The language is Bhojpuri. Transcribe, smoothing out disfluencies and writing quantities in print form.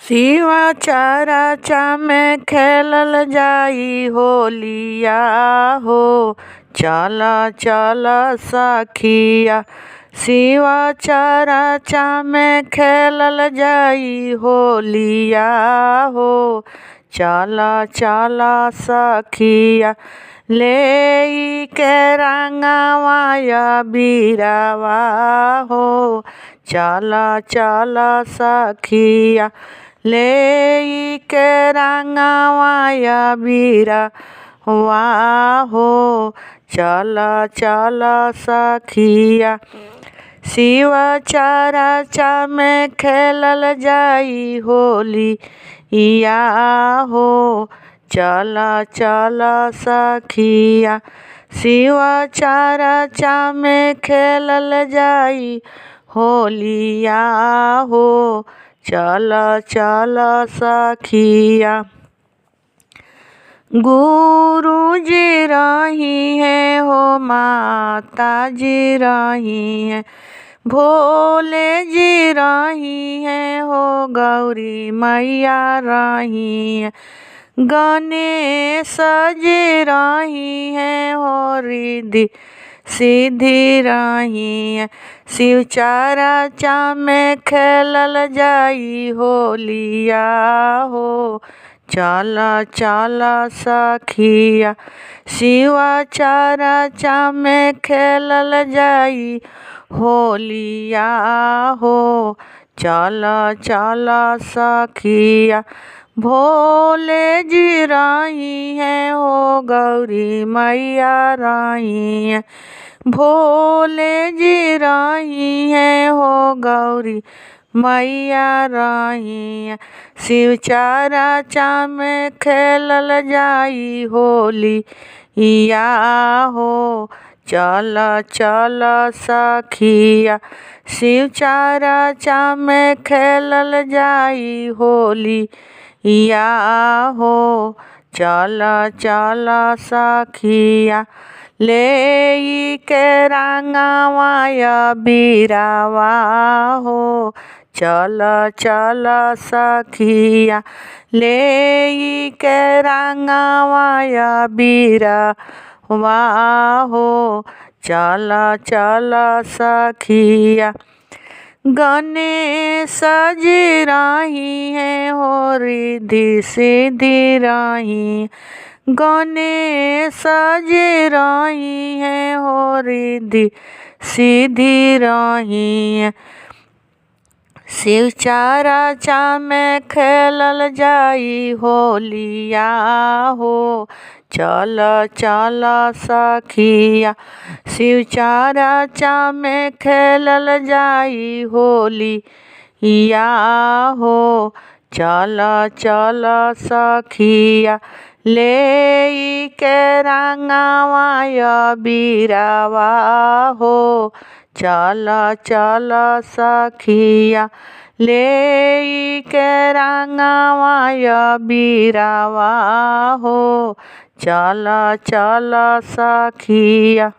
शिवा चरचा में खेलल जाई होलिया हो। चल चल सखिया शिवा चरचा में खेलल जाई होलिया हो। चल चल सखिया ले के रंगवाया बीरावा हो। चल चल सखिया ले के रंगवाया बीरावा हो। चल चल सखिया शिवा चरचा में खेलल जाई होलिया हो। चल चल सखिया शिवा चरचा में खेलल जाई होलिया हो। चल चल सखिया गुरुजी रही है हो, माता जी रही है, भोले जी रही है हो, गौरी मैया रही है, गणेश जी रही है हो, रिद्धि सिद्धि रही है। शिव चरचा में खेलल जाई होलिया हो। चल चल सखिया शिवा चरचा में खेलल जाई होलिया हो। चल चल सखिया भोले जी रही है हो, गौरी मैया रही है, भोले जी रही है हो, गौरी मैया रही है। शिव चरचा में खेलल जाई होलिया हो। चल चल सखिया शिव चरचा में खेलल जाई होलिया हो। चल चल सखिया ले के रंगवाया बीरावा हो। चल चल सखिया ले के रंगवाया बीरावा हो। चल चल सखिया गणेश जी रही है हो, रिद्धि सिद्धि रही, गणेश जी रही है हो, रिद्धि सिद्धि रही है। शिव चरचा में खेलल जाई होलिया हो। चल चल सखिया शिव चरचा में खेलल जाई होलिया हो। चल चल सखिया ले के रंगवाया बीरावा हो। चल चल सखिया ले के रंगवाया बीरावा हो। चल चल सखिया।